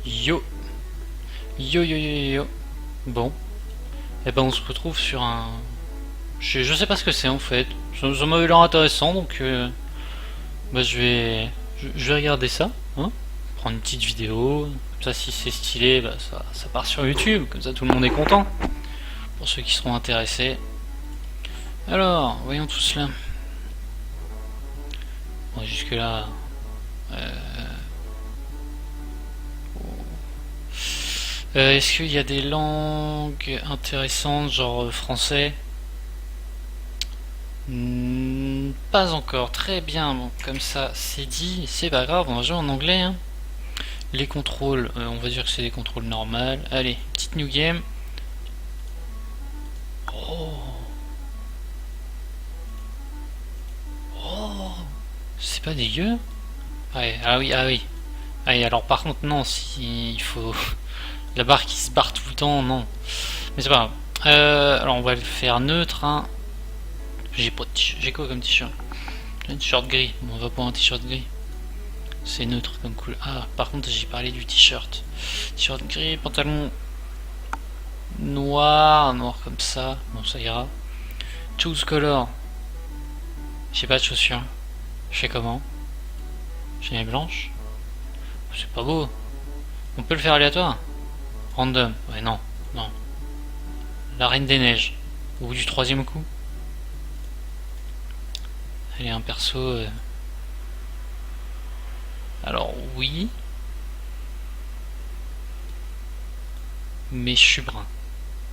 Yo, yo yo yo yo yo. Bon, et ben on se retrouve sur un. Je sais pas ce que c'est en fait. Ça m'avait l'air intéressant donc bah, je vais regarder ça. Hein, prendre une petite vidéo. Comme ça, si c'est stylé, bah, ça part sur YouTube. Comme ça, tout le monde est content. Pour ceux qui seront intéressés. Alors, voyons tout cela. Bon, jusque là. Est-ce qu'il y a des langues intéressantes, genre français? Pas encore, très bien, bon, comme ça c'est dit, c'est pas grave, on va jouer en anglais. Hein. Les contrôles, on va dire que c'est des contrôles normales. Allez, petite new game. Oh, oh, c'est pas dégueu. Ouais, ah oui, ah oui. Allez, alors par contre, non, si il faut. La barre qui se barre tout le temps, non. Mais c'est pas grave. Alors on va le faire neutre. Hein. J'ai quoi comme t-shirt? J'ai un t-shirt gris. Bon, on va pas un t-shirt gris. C'est neutre comme cool. Ah, par contre, j'ai parlé du t-shirt. T-shirt gris, pantalon noir, noir comme ça. Bon, ça ira. Choose color. J'ai pas de chaussures. Je fais comment? J'ai les blanches. C'est pas beau. On peut le faire aléatoire. Random. Ouais, non, non. La reine des neiges. Au bout du troisième coup. Allez, un perso. Alors, oui. Mais je suis brun.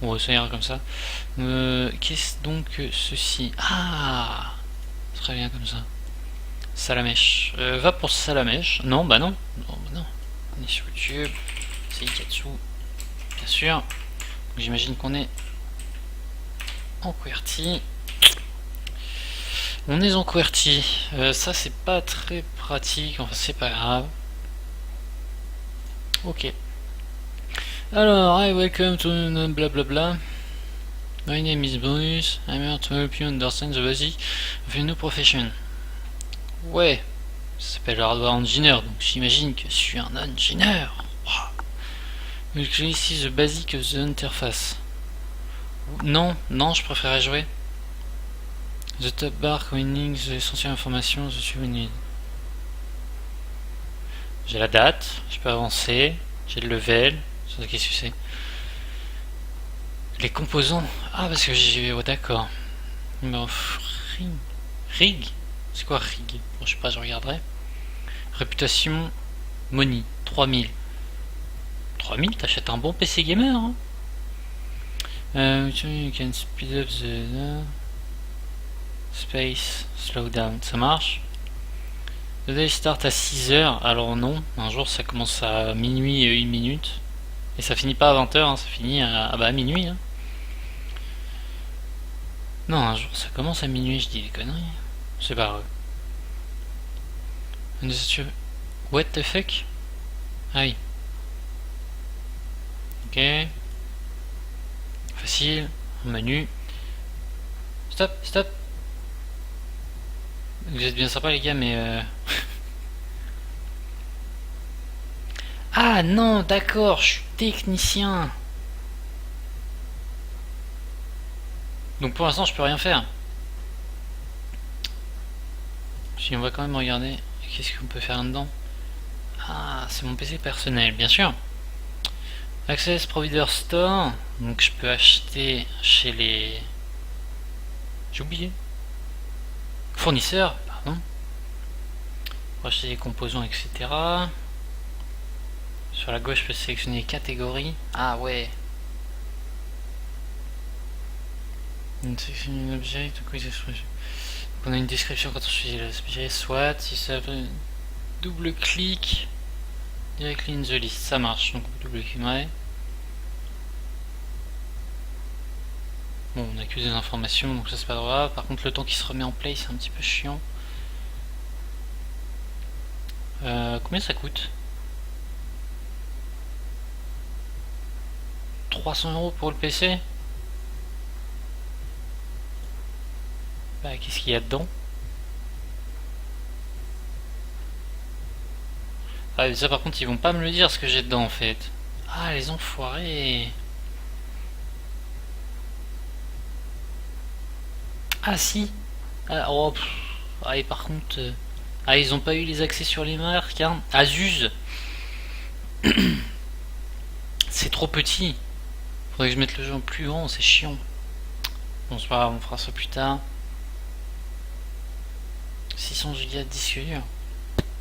Bon, ça ira comme ça. Qu'est-ce donc que ceci? Ah, très bien comme ça. Salamèche. Va pour Salamèche. Non, bah non. Non, bah non. On est sur YouTube. C'est Ikatsu. Bien sûr. Donc, j'imagine qu'on est en QWERTY. On est en QWERTY. Ça, c'est pas très pratique. Enfin, c'est pas grave. Ok. Alors, hi, welcome to blablabla. My name is Bruce. I'm here to help you understand the basics of your new profession. Ouais, ça s'appelle hardware engineer, donc j'imagine que je suis un ingénieur. Wow. Ici the basic of the interface. Non, non, je préférais jouer. The top bar containing the essential information that you need. J'ai la date, je peux avancer, j'ai le level, qu'est-ce que c'est? Les composants. Ah, parce que j'ai. Oh, d'accord. Rig. Rig. C'est quoi rig? Bon, je sais pas, je regarderai. Réputation. Money. 3000. 3000, t'achètes un bon PC gamer. Hein. You can speed up the space. Slow down. Ça marche. Le day start à 6h. Alors non. Un jour, ça commence à minuit et 1 minute. Et ça finit pas à 20h. Hein, ça finit à minuit. Hein. Non, un jour ça commence à minuit, je dis des conneries. C'est pas vrai. What the fuck? Ah oui. Ok. Facile. Menu. Stop, stop. Vous êtes bien sympa les gars, mais Ah non, d'accord, je suis technicien. Donc pour l'instant, je peux rien faire. Si on va quand même regarder, qu'est-ce qu'on peut faire dedans? Ah, c'est mon PC personnel, bien sûr. Access Provider Store. Donc je peux acheter chez les. J'ai oublié. Fournisseurs, pardon. Pour acheter des composants, etc. Sur la gauche, je peux sélectionner les catégories. Ah ouais. Une section d'objet, on a une description quand on choisit l'objet, soit si ça veut double-clic directly in the list, ça marche, donc double-clic, ouais. Bon, on a que des informations, donc ça c'est pas grave. Par contre, le temps qui se remet en play, c'est un petit peu chiant. Combien ça coûte? 300 € pour le PC? Bah, qu'est-ce qu'il y a dedans? Ah, ça par contre, ils vont pas me le dire ce que j'ai dedans en fait. Ah, les enfoirés. Ah, si. Ah, oh, pff. Ah, et par contre. Ah, ils ont pas eu les accès sur les marques, hein. Ah, zuz. C'est trop petit. Faudrait que je mette le jeu en plus grand, c'est chiant. Bon, c'est pas grave, on fera ça plus tard. 600 Go de disque dur.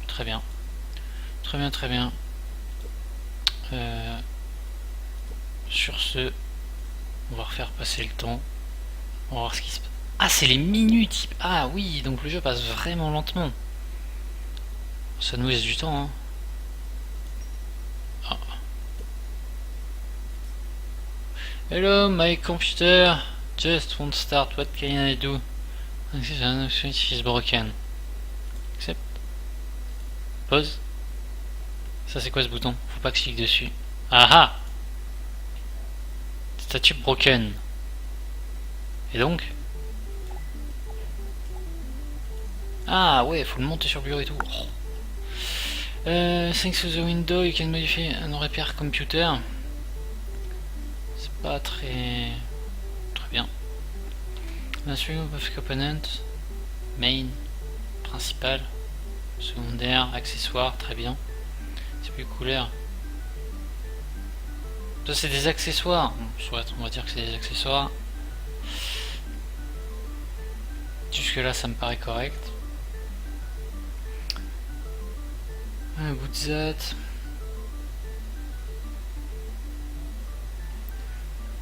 Très bien. Très bien, très bien. Sur ce, on va refaire passer le temps. On va voir ce qui se passe. Ah, c'est les minutes. Ah oui, donc le jeu passe vraiment lentement. Ça nous laisse du temps, hein. Ah. Hello, my computer just won't start. What can I do? Switch is broken. Accept. Pause. Ça c'est quoi ce bouton? Faut pas que je clique dessus. Ah ah! Statue broken. Et donc? Ah ouais, faut le monter sur le bureau et tout. Oh. Thanks to the window, you can modify and repair computer. C'est pas très bien. Master of component, main, principal, secondaire, accessoire, très bien. C'est plus couleur. Ça c'est des accessoires. Bon, on va dire que c'est des accessoires. Jusque là ça me paraît correct. Un bout de zat.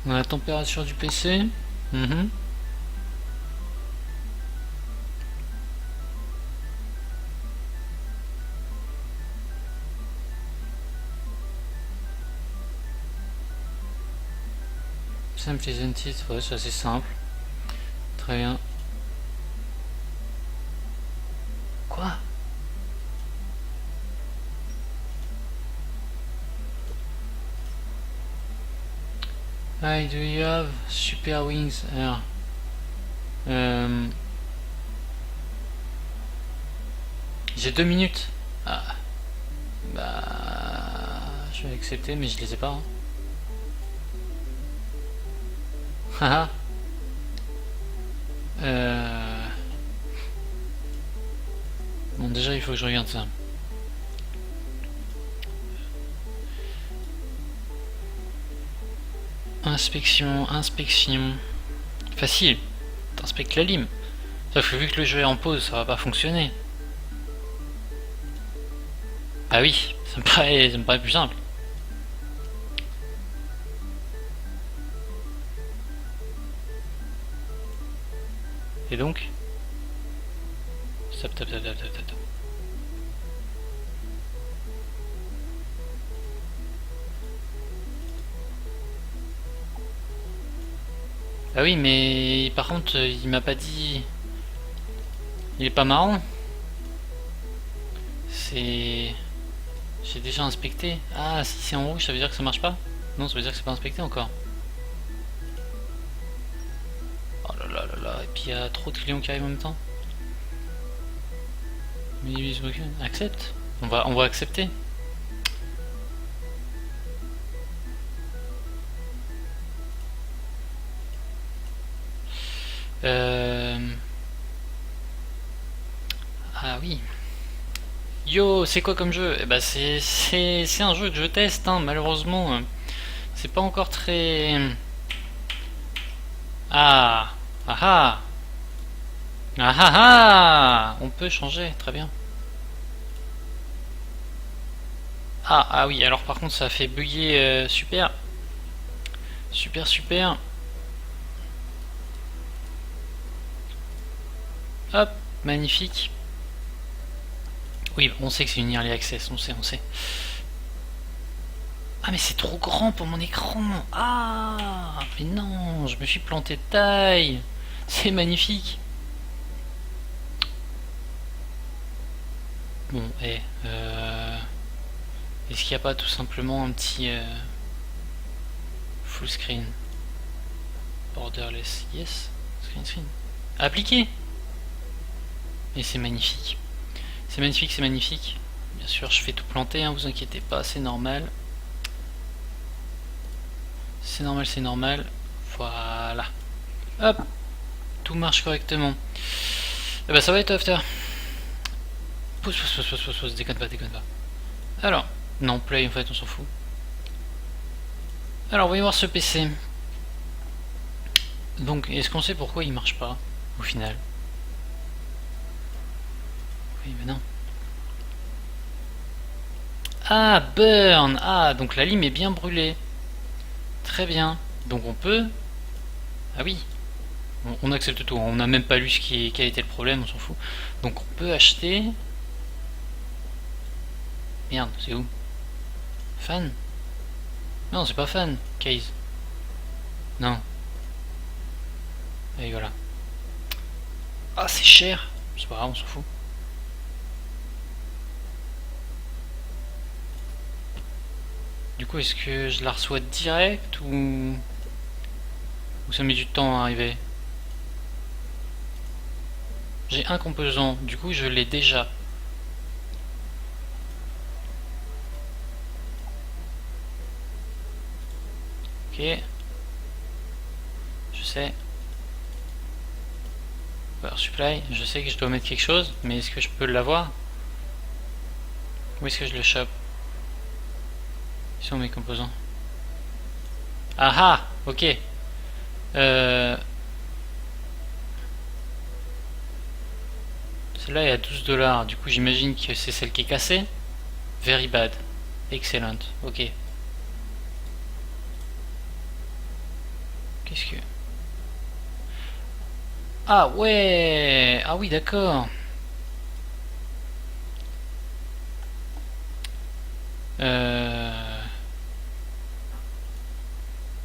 On a la température du PC. Simple isn't it? Ouais, c'est assez simple. Très bien. Quoi? Hi, do you have super wings? Alors, j'ai 2 minutes. Ah. Bah, je vais accepter, mais je les ai pas. Hein. Haha. Bon, déjà, il faut que je regarde ça. Inspection, inspection. Facile. T'inspectes la lime. Sauf que vu que le jeu est en pause, ça va pas fonctionner. Ah oui, ça me paraît plus simple. Et donc stop, stop, stop, stop, stop, stop. Ah oui, mais par contre, il m'a pas dit... Il est pas marrant. C'est... J'ai déjà inspecté. Ah, si c'est en rouge, ça veut dire que ça marche pas? Non, ça veut dire que c'est pas inspecté encore. Oh là là là là, et puis il y a trop de clients qui arrivent en même temps. Accepte. On va accepter. Ah oui. Yo, c'est quoi comme jeu? Eh ben c'est un jeu que je teste, hein, malheureusement. C'est pas encore très... Ah. Ah ah. Ah ah ah. On peut changer, très bien. Ah oui, alors par contre ça a fait bugger super. Super super. Hop, magnifique. Oui, on sait que c'est une early access, on sait. Ah mais c'est trop grand pour mon écran. Ah mais non, je me suis planté de taille. C'est magnifique. Bon, est-ce qu'il n'y a pas tout simplement un petit full screen? Borderless, yes. Screen. Appliqué. Et c'est magnifique. C'est magnifique. Bien sûr, je fais tout planter, hein, vous inquiétez pas, c'est normal. C'est normal, c'est normal. Voilà. Hop, tout marche correctement. Et bah ça va être after. Pousse, déconne pas, déconne pas. Alors, non, play en fait, on s'en fout. Alors, voyons voir ce PC. Donc, est-ce qu'on sait pourquoi il marche pas, au final? Oui, mais non. Ah, burn! Ah, donc la lime est bien brûlée. Très bien. Donc on peut... Ah oui. On accepte tout. On n'a même pas lu quel était le problème, on s'en fout. Donc on peut acheter... Merde, c'est où? Fan? Non, c'est pas fan. Case. Non. Et voilà. Ah, c'est cher. C'est pas grave, on s'en fout. Du coup, est-ce que je la reçois direct ou ça met du temps à arriver? J'ai un composant, du coup je l'ai déjà. Ok. Je sais. Power supply, je sais que je dois mettre quelque chose, mais est-ce que je peux l'avoir? Où est-ce que je le chope? Ils sont mes composants. Ah ah, ok. Celle-là est à 12 $. Du coup, j'imagine que c'est celle qui est cassée. Very bad. Excellent. Ok. Qu'est-ce que... Ah ouais. Ah oui, d'accord.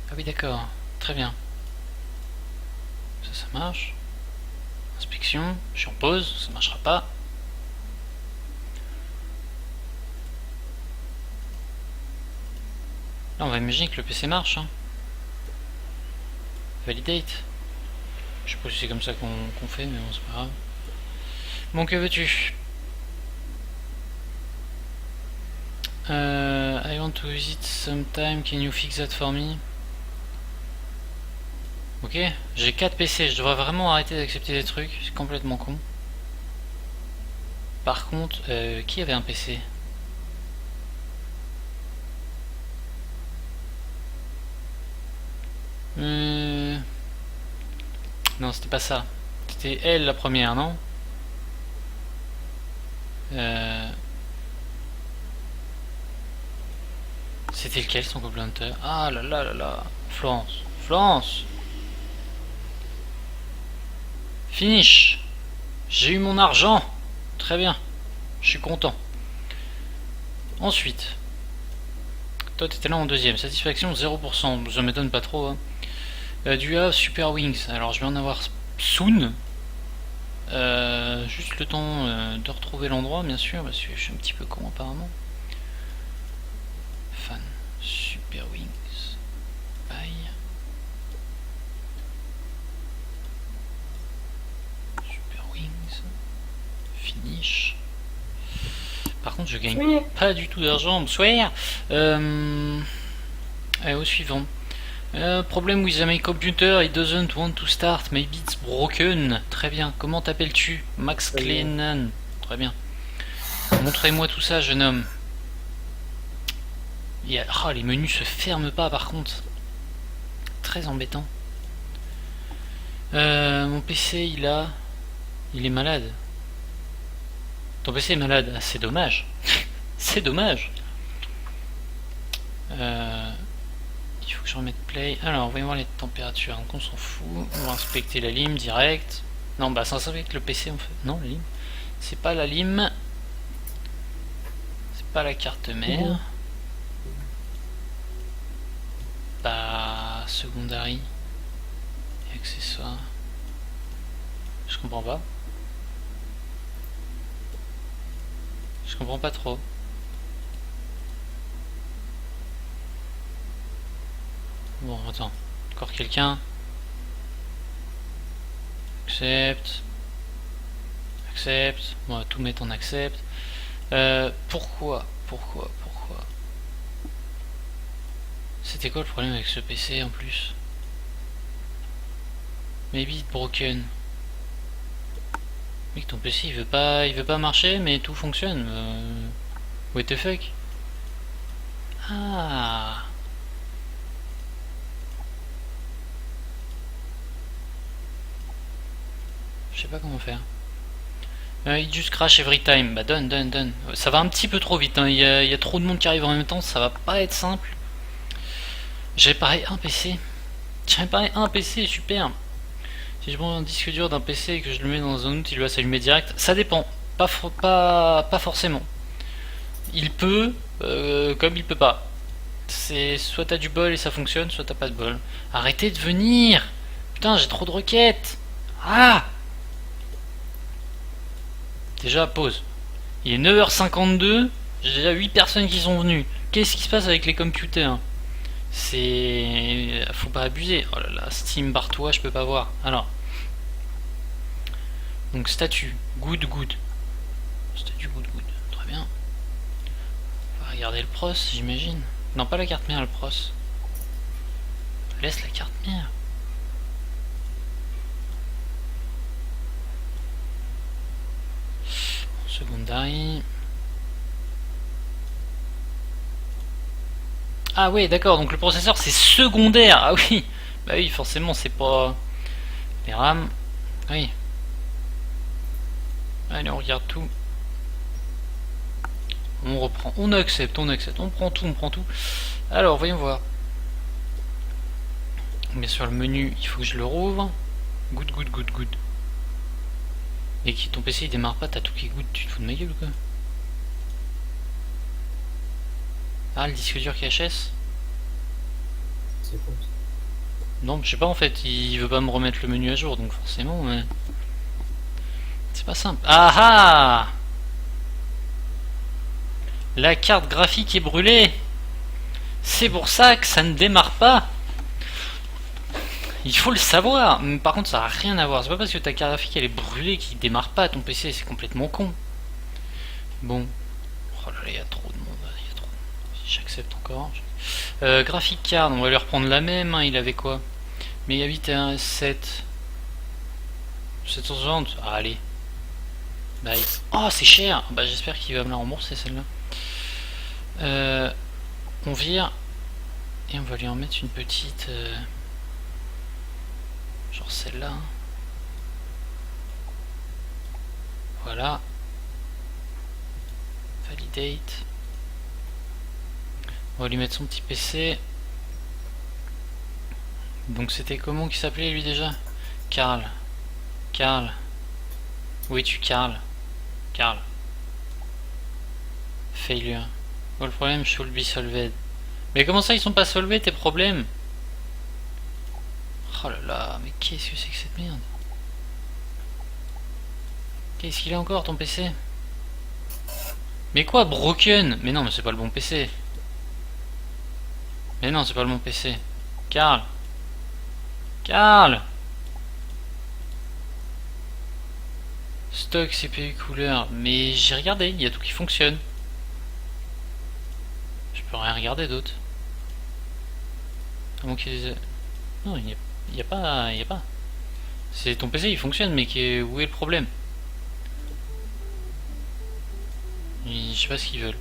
Ah oui, d'accord. Très bien. Ça marche. Inspection. Je suis en pause. Ça marchera pas. Là, on va imaginer que le PC marche. Hein. Validate. Je sais pas si c'est comme ça qu'on fait, mais bon, c'est pas grave. Bon, que veux-tu? I want to visit sometime. Can you fix that for me? Ok, j'ai 4 PC. Je devrais vraiment arrêter d'accepter des trucs. C'est complètement con. Par contre, qui avait un PC? Non, c'était pas ça. C'était elle la première, non? C'était lequel son complémentaire? Ah là là là là. Florence. Florence. Finish. J'ai eu mon argent. Très bien. Je suis content. Ensuite. Toi t'étais là en deuxième. Satisfaction 0%. Ça m'étonne pas trop. Hein. Du A Super Wings. Alors je vais en avoir soon. Juste le temps de retrouver l'endroit, bien sûr, parce que je suis un petit peu con apparemment. Fan. Super Wings. Bye. Super Wings. Finish. Par contre, je gagne pas du tout d'argent. Bonsoir. Allez, au suivant. Problem with my computer, it doesn't want to start, maybe it's broken. Très bien. Comment t'appelles-tu? Max Clenan. Très bien. Montrez-moi tout ça, jeune homme. Oh, les menus se ferment pas par contre. Très embêtant. Mon PC, il est malade. Ton PC est malade. Ah, c'est dommage. C'est dommage. Il faut que je remette play. Alors, voyons voir les températures. Donc, on s'en fout. On va inspecter la lime direct. Non, bah, ça avec le PC en fait. Non, la lime. C'est pas la lime. C'est pas la carte mère. Bah, secondary. Et accessoires. Je comprends pas. Je comprends pas trop. Bon, attends. Encore quelqu'un? Accepte. Accepte. On va tout mettre en accepte. Pourquoi C'était quoi le problème avec ce PC en plus? Maybe it's broken. Mec, ton PC il veut pas marcher, mais tout fonctionne. What the fuck? Ah. Je sais pas comment faire. Il just crash every time. Bah donne. Ça va un petit peu trop vite, hein. Il y a trop de monde qui arrive en même temps, ça va pas être simple. J'ai réparé un PC. Super. Si je prends un disque dur d'un PC et que je le mets dans un autre, il va s'allumer direct. Ça dépend. Pas forcément. Il peut, comme il peut pas. C'est soit t'as du bol et ça fonctionne, soit t'as pas de bol. Arrêtez de venir. Putain, j'ai trop de requêtes. Ah. Déjà, pause. Il est 9h52, j'ai déjà 8 personnes qui sont venues. Qu'est-ce qui se passe avec les computers? C'est... Faut pas abuser. Oh là là, Steam, barre-toi, je peux pas voir. Alors. Donc, statut. Good. Statut good. Très bien. On va regarder le pros, j'imagine. Non, pas la carte mère, le pros. Laisse la carte mère. Secondary. Ah ouais, d'accord, donc le processeur c'est secondaire. Ah oui, bah oui, forcément c'est pas... Les RAM, oui. Allez, on regarde tout. On reprend, on accepte, on prend tout. Alors, voyons voir. Bien sûr, le menu, il faut que je le rouvre. Good. Et qui ton PC il démarre pas, t'as tout qui goûte, tu te fous de ma gueule ou quoi? Ah, le disque dur qui HS? C'est con. Non, je sais pas en fait, il veut pas me remettre le menu à jour, donc forcément, mais... C'est pas simple. Ah ah! La carte graphique est brûlée! C'est pour ça que ça ne démarre pas! Il faut le savoir! Mais par contre, ça n'a rien à voir. C'est pas parce que ta carte graphique elle est brûlée qu'il démarre pas ton PC, c'est complètement con. Bon. Oh là là, il y a trop de monde. J'accepte encore. Graphic card, on va lui reprendre la même. Hein, il avait quoi? Mégabit et un 7. 760. Ah, allez. Bye. Oh, c'est cher! Bah, j'espère qu'il va me la rembourser celle-là. On vire. Et on va lui en mettre une petite. Genre celle-là. Voilà. Validate. On va lui mettre son petit PC. Donc c'était comment qui s'appelait lui déjà? Karl. Où es-tu Karl? Failure. Oh, le problème should be solved. Mais comment ça ils sont pas solvés tes problèmes? Oh là là, mais qu'est-ce que c'est que cette merde? Qu'est-ce qu'il a encore ton PC? Mais quoi, broken? Mais non, mais c'est pas le bon PC. Mais non, c'est pas le bon PC. Karl. Stock CPU couleur. Mais j'ai regardé, il y a tout qui fonctionne. Je peux rien regarder d'autre. À moins qu'ils... Non, il n'y a pas... C'est ton PC, il fonctionne, mais où est le problème? Je sais pas ce qu'ils veulent.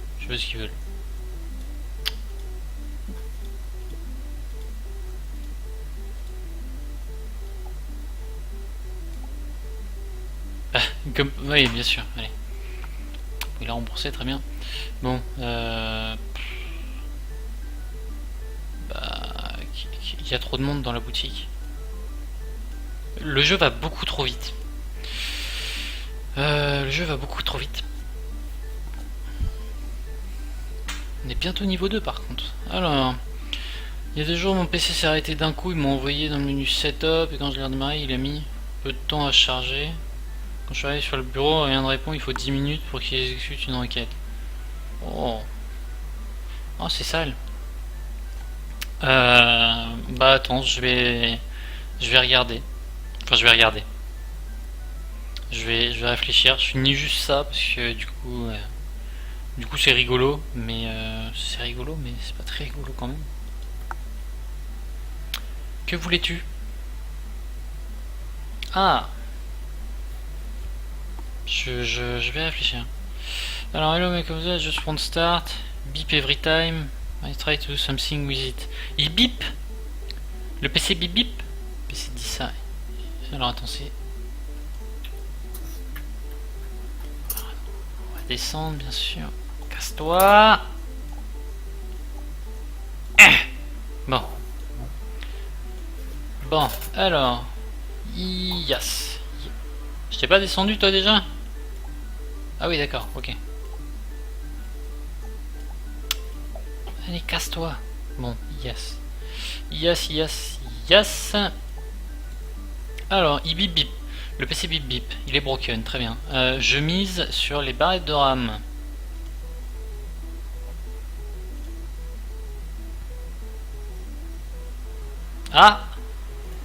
Ah, comme... Oui, bien sûr, allez. Il a remboursé, très bien. Bon, bah... Il y a trop de monde dans la boutique. Le jeu va beaucoup trop vite. On est bientôt niveau 2 par contre. Alors, il y a 2 jours mon PC s'est arrêté d'un coup, il m'a envoyé dans le menu setup et quand je l'ai redémarré il a mis peu de temps à charger. Quand je suis arrivé sur le bureau, rien ne répond, il faut 10 minutes pour qu'il exécute une requête. Oh, c'est sale. Bah attends, je vais regarder. Enfin, je vais regarder. Je vais réfléchir. Je finis juste ça parce que du coup, Du coup c'est rigolo, mais c'est pas très rigolo quand même. Que voulais-tu? Ah, je vais réfléchir. Alors hello mec, I just want to start. Beep every time. I try to do something with it. Il bip. Le PC bip bip. Le PC dit ça. Alors attends, c'est... On va descendre bien sûr. Casse-toi. Bon. Bon, alors. Yes. Je t'ai pas descendu toi déjà? Ah oui d'accord, ok. Allez, casse-toi. Bon, yes. Yes, yes, yes. Alors, il bip bip. Le PC bip bip. Il est broken, très bien. Je mise sur les barrettes de RAM. Ah,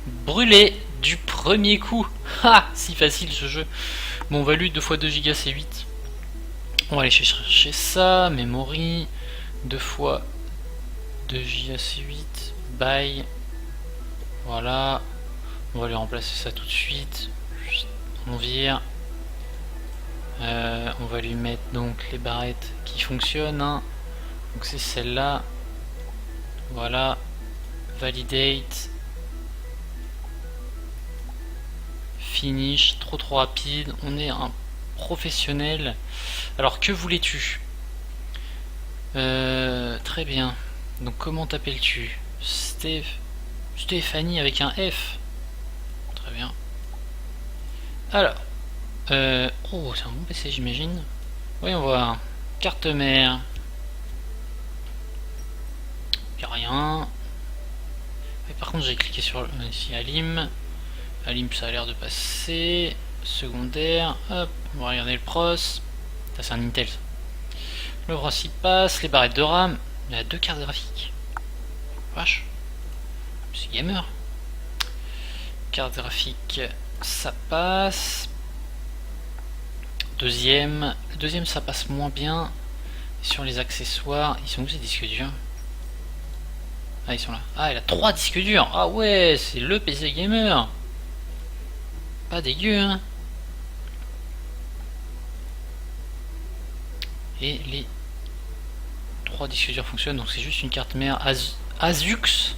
brûlé du premier coup. Ha, si facile ce jeu. Bon, value 2 x 2 Go c'est 8. On va aller chercher ça. Memory. 2 x 2 Go c'est 8. Bye. Voilà. On va lui remplacer ça tout de suite. On vire. On va lui mettre donc les barrettes qui fonctionnent. Hein. Donc c'est celle-là. Voilà. Validate. Finish. Trop rapide. On est un professionnel. Alors que voulais-tu? Très bien. Donc comment t'appelles-tu? Stéphanie avec un F. Très bien. Alors. Oh, c'est un bon PC j'imagine. Voyons voir. Carte mère. Y'a rien. Et par contre j'ai cliqué sur ici Alim. Alim ça a l'air de passer. Secondaire. Hop. On va regarder le pros. Ça c'est un Intel. Le pros il passe. Les barrettes de RAM. Il y a 2 cartes graphiques. Vache. C'est gamer. Carte graphique. Ça passe. Deuxième. Le deuxième ça passe moins bien. Et sur les accessoires. Ils sont où ces disques durs? Ah ils sont là. Ah il a 3 disques durs. Ah ouais c'est le PC gamer. Pas dégueu hein. Et les 3 disques durs fonctionnent. Donc c'est juste une carte mère Asus.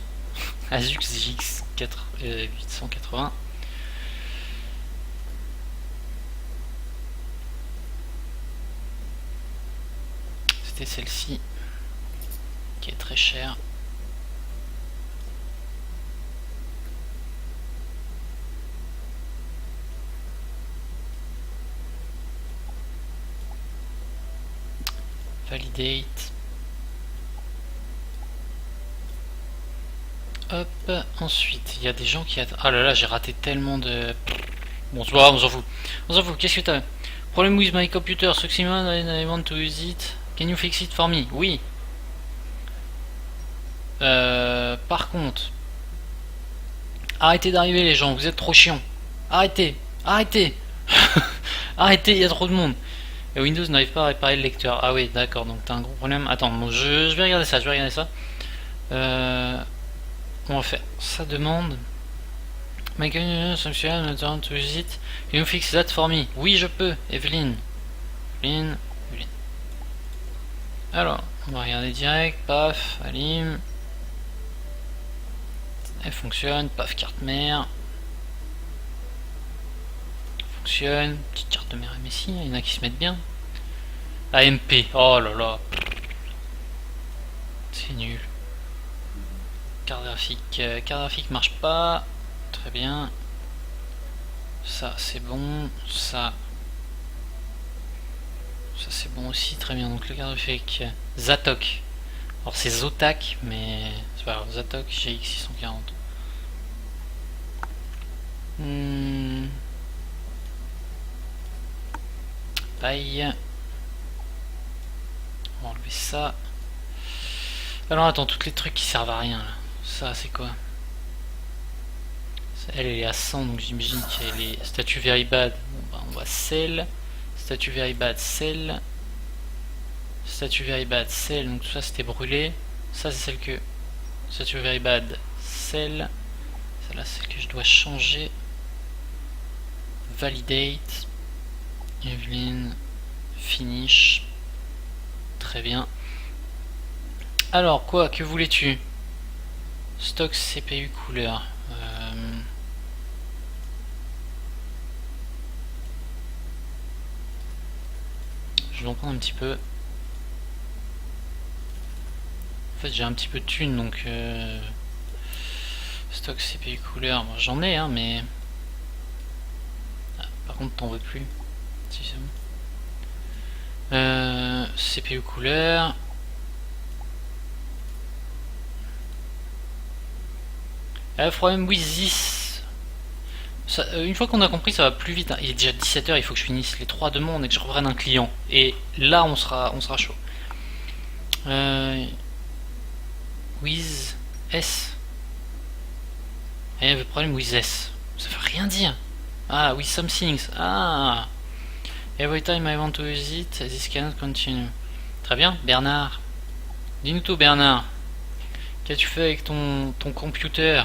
Asus GX 880. C'était celle-ci qui est très chère. Validate. Hop, ensuite, il y a des gens qui attendent. Ah là là, j'ai raté tellement de... Bon, c'est pas grave, on s'en fout. On s'en fout, qu'est-ce que t'as? Problem with my computer, Suximon, I want to use it. Can you fix it for me? Oui. Par contre... Arrêtez d'arriver les gens, vous êtes trop chiants. Arrêtez, arrêtez. Arrêtez, il y a trop de monde. Et Windows n'arrive pas à réparer le lecteur. Ah oui, d'accord, donc t'as un gros problème. Attends, bon, je vais regarder ça, On va faire ça demande. My function, not to use it. Can you fix that for me? Oui, je peux, Evelyne. Evelyne. Alors, on va regarder direct. Paf, Alim. Elle fonctionne. Paf, carte mère. Fonctionne. Petite carte mère MSI, il y en a qui se mettent bien. AMP, oh là là. C'est nul. Carte graphique marche pas. Très bien. Ça c'est bon. Ça c'est bon aussi. Très bien. Donc le carte graphique Zatok. Alors c'est Zotac, mais c'est pas grave. Zatok GX 640. Paille. On va enlever ça. Alors attends, tous les trucs qui servent à rien là. Ça c'est quoi? Elle est à 100 donc j'imagine qu'elle est statut very bad. Bon, bah, on va sell. Statut very bad sell. Statue very bad, celle, donc tout ça c'était brûlé. Ça c'est celle que... Statue very bad, celle. Celle-là c'est celle que je dois changer. Validate. Evelyn. Finish. Très bien. Alors quoi, que voulais-tu? Stock CPU couleur. Je vais en prendre un petit peu. En fait j'ai un petit peu de thunes donc stock CPU couleur, bon, j'en ai hein mais... Ah, par contre t'en veux plus. Si c'est bon. CPU couleur. Problème with this. Ça, une fois qu'on a compris ça va plus vite hein. Il est déjà 17h, il faut que je finisse les 3 demandes et que je reprenne un client. Et là on sera chaud. With S. I have a problem with S. Ça veut rien dire. Ah, with some things. Ah. Every time I want to use it, this cannot continue. Très bien, Bernard. Dis-nous tout, Bernard. Qu'as-tu fait avec ton computer?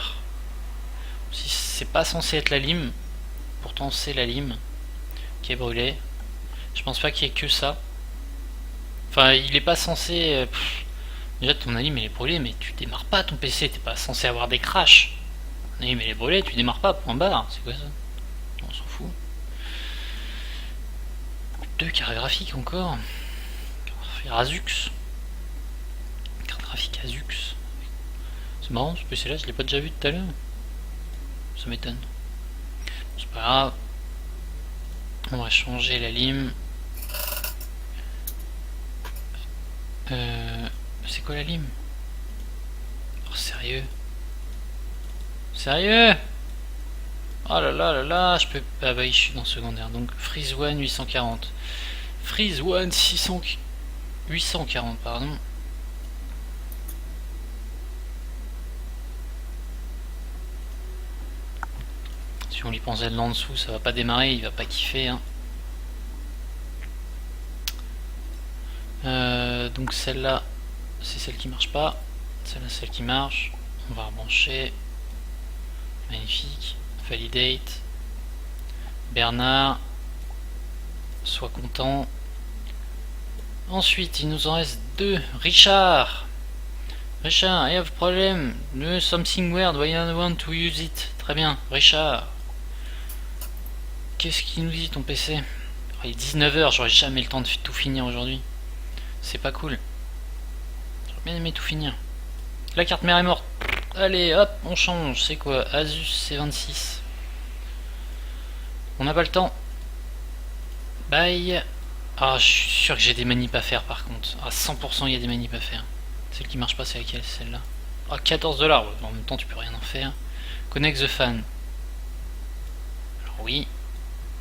Si c'est pas censé être la lime, pourtant c'est la lime qui est brûlée. Je pense pas qu'il y ait que ça. Enfin, il est pas censé... Déjà, ton anime elle est brûlée, mais tu démarres pas ton PC, t'es pas censé avoir des crashs. Ton anime elle est brûlée, tu démarres pas, point barre. C'est quoi ça? On s'en fout. 2 cartes graphiques encore. Azux. Carte graphique Azux. C'est marrant, ce PC là, je l'ai pas déjà vu tout à l'heure. Ça m'étonne. C'est pas grave. On va changer la lime. C'est quoi la lime? Oh sérieux? Sérieux? Oh là là là là, je peux... Ah bah oui, je suis dans secondaire. Donc Freeze One 840. Freeze One 600... 840, pardon. Si on lui pensait de là en dessous, ça va pas démarrer, il va pas kiffer. Hein. Donc celle-là, c'est celle qui marche pas. Celle-là, c'est celle qui marche. On va rebrancher. Magnifique. Validate. Bernard. Sois content. Ensuite, il nous en reste 2. Richard. Richard, I have problem. No something weird. Why I don't want to use it. Très bien. Richard. Qu'est-ce qu'il nous dit ton PC? Il est 19h, j'aurais jamais le temps de tout finir aujourd'hui. C'est pas cool. J'aurais bien aimé tout finir. La carte mère est morte. Allez, hop, on change. C'est quoi? Asus C26. On n'a pas le temps. Bye. Ah, je suis sûr que j'ai des manips à faire par contre. À 100% il y a des manips à faire. Celle qui marche pas, c'est laquelle? Celle-là. Ah, 14$. Ouais, en même temps, tu peux rien en faire. Connect the fan. Alors oui.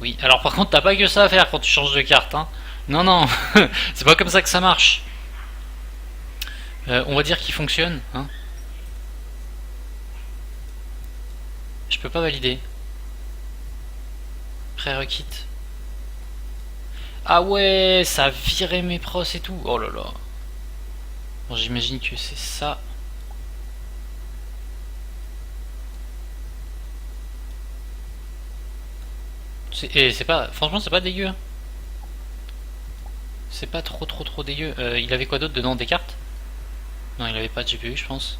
Oui, alors par contre, t'as pas que ça à faire quand tu changes de carte. Hein. Non, non. C'est pas comme ça que ça marche. On va dire qu'il fonctionne. Hein. Je peux pas valider. Prérequis. Ah ouais, ça a viré mes pros et tout. Oh là là. Bon, j'imagine que c'est ça. C'est pas... Franchement, c'est pas dégueu. Hein. C'est pas trop dégueu. Il avait quoi d'autre dedans? Des cartes? Non, il avait pas de GPU, je pense.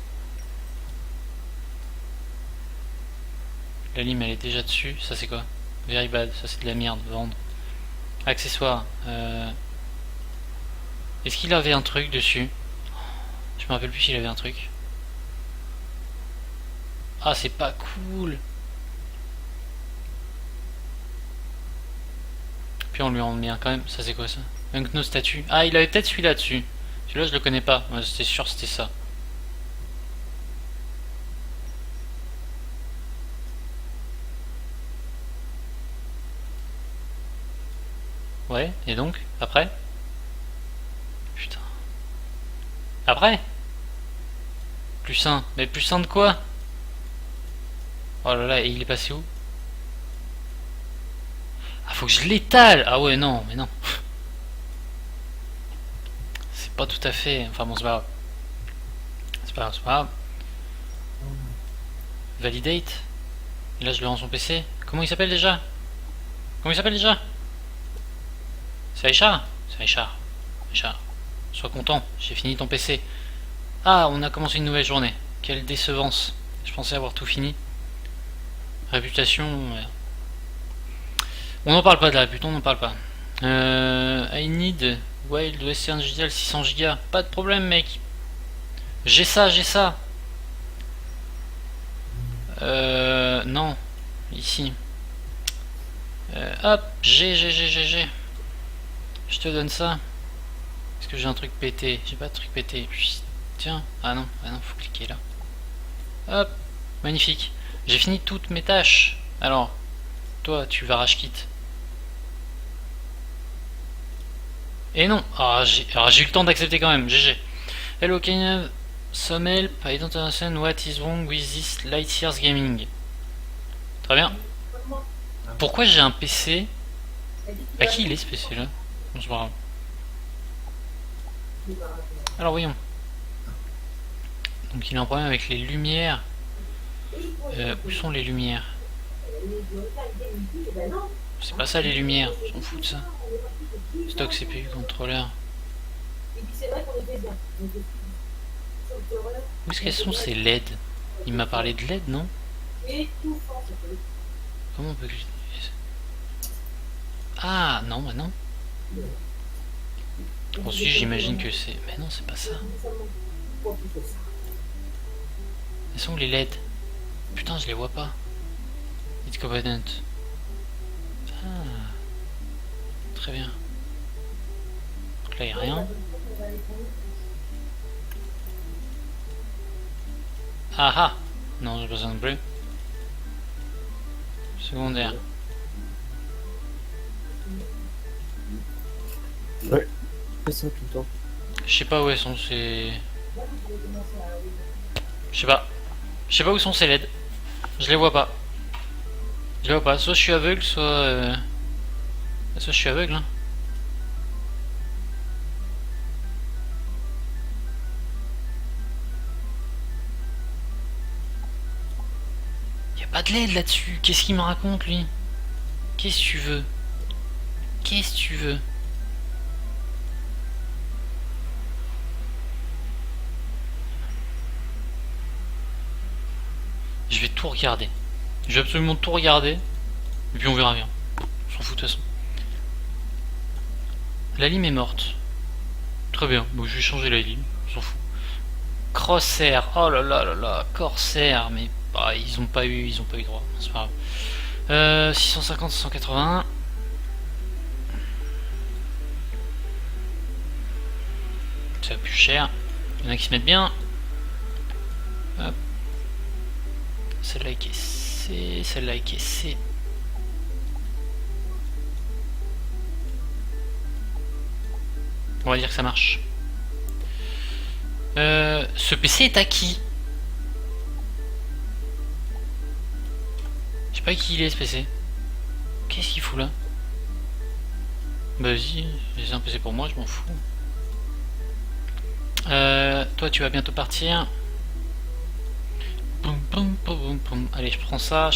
La lime, elle est déjà dessus. Ça, c'est quoi? Very bad. Ça, c'est de la merde. Vendre. Accessoires. Est-ce qu'il avait un truc dessus? Je me rappelle plus s'il avait un truc. Ah, c'est pas cool. Puis on lui en met un quand même. Ça, c'est quoi ça? No statue. Ah, il avait peut-être celui-là dessus. Celui-là, je le connais pas. Ouais, c'était sûr, c'était ça. Ouais, et donc? Après? Putain. Après? Plus 1. Mais plus 1 de quoi? Oh là là, et il est passé où? Ah, faut que je l'étale! Ah ouais, non, mais non. pas tout à fait. Enfin bon, c'est pas grave. C'est pas grave, c'est pas grave. Validate. Et là, je le rends son PC. Comment il s'appelle déjà? Comment il s'appelle déjà? C'est Richard? C'est Richard. Richard. Sois content, j'ai fini ton PC. Ah, on a commencé une nouvelle journée. Quelle décevance. Je pensais avoir tout fini. Réputation. Ouais. On n'en parle pas de la réputation, on n'en parle pas. I need Wild Western Digital 600 Go. Pas de problème, mec. J'ai ça, j'ai ça. Non. Ici. Hop, j'ai. Je te donne ça. Est-ce que j'ai un truc pété? J'ai pas de truc pété. Tiens. Ah non, faut cliquer là. Hop, magnifique. J'ai fini toutes mes tâches. Alors, toi, tu vas rage quitte. Et non. Ah, j'ai eu le temps d'accepter quand même. GG. Hello, can you have some help? I don't understand what is wrong with this Lightyears Gaming. Très bien. Pourquoi j'ai un PC? À qui il est ce PC là? Non, c'est pas grave. Alors voyons. Donc il a un problème avec les lumières. Où sont les lumières? C'est pas ça les lumières, on s'en fout de ça. Stock CPU, contrôleur. Où est-ce qu'elles sont ces LED? Il m'a parlé de LED, non? Comment on peut... Ah, non, bah non. Ensuite, j'imagine que c'est... Mais non, c'est pas ça. Elles sont où les LED? Putain, je les vois pas. It's Covenant. Ah. Très bien. Donc là, il n'y a rien. Ah ah. Non, j'ai pas ça non plus. Secondaire. Ouais. Je fais ça tout le temps. Je sais pas où elles sont, c'est... Je sais pas. Je sais pas où sont ces LED. Je les vois pas. Je les vois pas. Soit je suis aveugle, soit... Soit je suis aveugle, hein. Y'a pas de LED là-dessus. Qu'est-ce qu'il me raconte, lui? Qu'est-ce que tu veux? Qu'est-ce que tu veux? Je vais tout regarder. Je vais absolument tout regarder. Et puis on verra bien. On s'en fout de toute façon. La lime est morte. Très bien. Bon, je vais changer la lime. On s'en fout. Crosshair. Oh là là là là. Corsair. Mais bah, ils ont pas eu droit. C'est pas grave. 650, 181. Ça va plus cher. Il y en a qui se mettent bien. Hop. Celle-là est caissée, celle-là est caissée. On va dire que ça marche. Ce PC est à qui? Je sais pas qui il est ce PC. Qu'est-ce qu'il fout là? Bah vas-y, j'ai un PC pour moi, je m'en fous. Toi tu vas bientôt partir. Allez, je prends ça,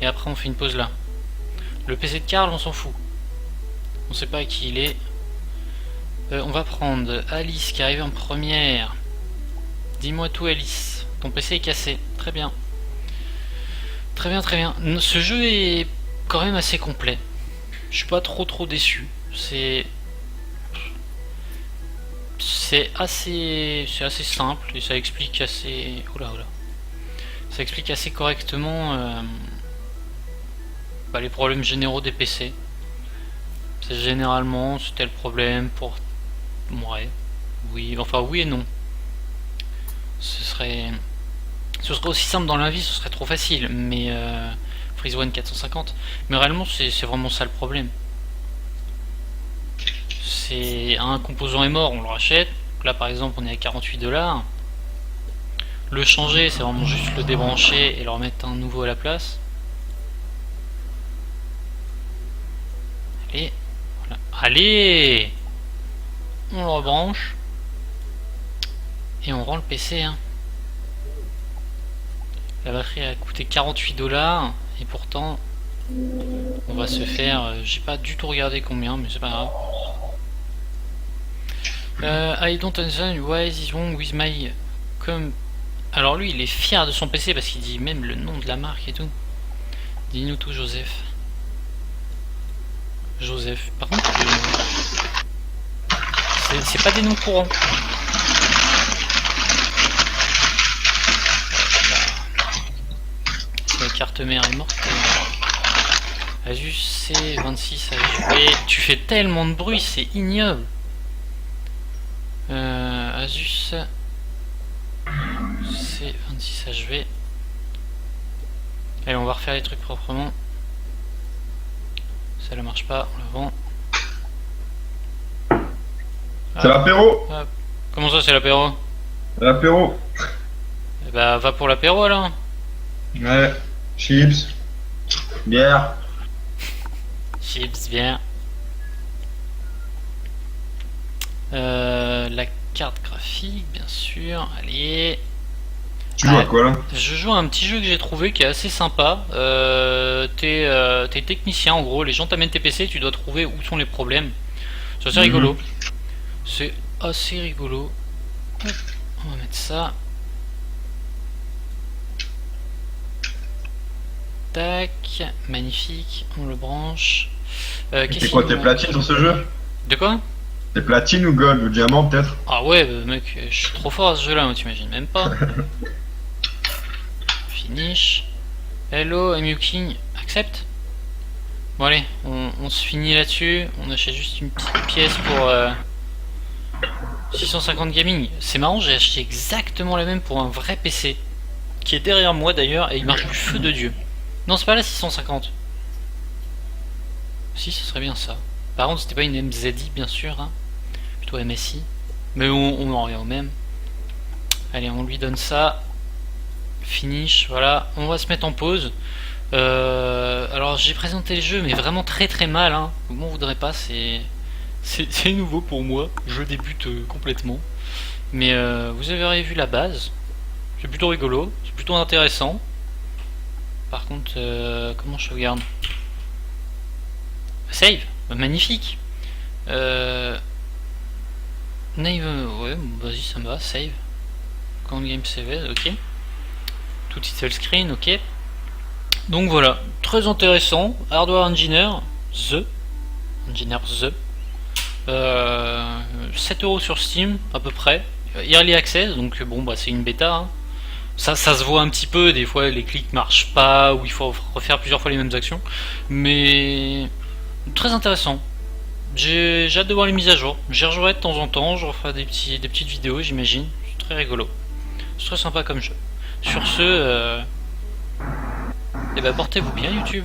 et après on fait une pause là. Le PC de Karl, on s'en fout. On sait pas à qui il est. On va prendre Alice qui arrive en première. Dis-moi tout, Alice. Ton PC est cassé. Très bien. Très bien, très bien. Ce jeu est quand même assez complet. Je suis pas trop déçu. C'est assez simple et ça explique assez... Oula. Ça explique assez correctement les problèmes généraux des PC. C'est généralement c'était le problème pour... Ouais. Oui, enfin oui et non. Ce serait aussi simple dans la vie, ce serait trop facile, mais Freeze One 450. Mais réellement c'est vraiment ça le problème. C'est un composant est mort, on le rachète. Là par exemple on est à 48$. Le changer, c'est vraiment juste le débrancher et leur mettre un nouveau à la place. Allez, voilà. Allez, on le rebranche. Et on rend le PC. Hein. La batterie a coûté 48$. Et pourtant, on va se faire... j'ai pas du tout regardé combien, mais c'est pas grave. I don't understand why is wrong with my... Alors lui, il est fier de son PC parce qu'il dit même le nom de la marque et tout. Dis-nous tout, Joseph. Joseph. Par contre, c'est pas des noms courants. La carte mère est morte. Asus C26. Ouais, tu fais tellement de bruit, c'est ignoble. Asus C26 HV. Allez, on va refaire les trucs proprement. Ça ne marche pas, on le vend. C'est l'apéro. Comment ça, c'est l'apéro? L'apéro. Bah, va pour l'apéro alors. Ouais. Chips. Bière. Chips, bien. La carte graphique, bien sûr. Allez. Tu joues à quoi là? Je joue à un petit jeu que j'ai trouvé qui est assez sympa. T'es technicien en gros, les gens t'amènent tes PC, tu dois trouver où sont les problèmes. C'est assez rigolo. C'est assez rigolo. Hop, on va mettre ça. Tac, magnifique, on le branche. C'est quoi tes platines sur ce jeu? De quoi? T'es platine ou gold ou diamant peut-être? Ah ouais, mec, je suis trop fort à ce jeu-là, moi, t'imagines même pas. Finish. Hello, I'm King. Accept. Bon allez, on se finit là-dessus. On achète juste une petite pièce pour 650 gaming. C'est marrant, j'ai acheté exactement la même pour un vrai PC. Qui est derrière moi d'ailleurs, et il marche du feu de Dieu. Non, c'est pas la 650. Si, ce serait bien ça. Par contre, c'était pas une MZI, bien sûr. Hein. Plutôt MSI. Mais on en revient au même. Allez, on lui donne ça. Finish, voilà. On va se mettre en pause. Alors, j'ai présenté le jeu, mais vraiment très très mal. Hein. Bon, on voudrait pas, c'est nouveau pour moi. Je débute complètement. Mais vous avez vu la base. C'est plutôt rigolo. C'est plutôt intéressant. Par contre, comment je sauvegarde? Save, magnifique. Nave, ouais, vas-y, ça me va. Save. Count game saved, ok. Tout title screen, ok. Donc voilà, très intéressant. Hardware Engineer, The. 7€ sur Steam, à peu près. Early Access, donc bon, bah c'est une bêta. Hein. Ça se voit un petit peu, des fois les clics marchent pas, ou il faut refaire plusieurs fois les mêmes actions. Mais très intéressant. J'ai hâte de voir les mises à jour. J'y rejouerai de temps en temps, je referai des petites vidéos, j'imagine. C'est très rigolo. C'est très sympa comme jeu. Sur ce, eh ben, portez-vous bien YouTube.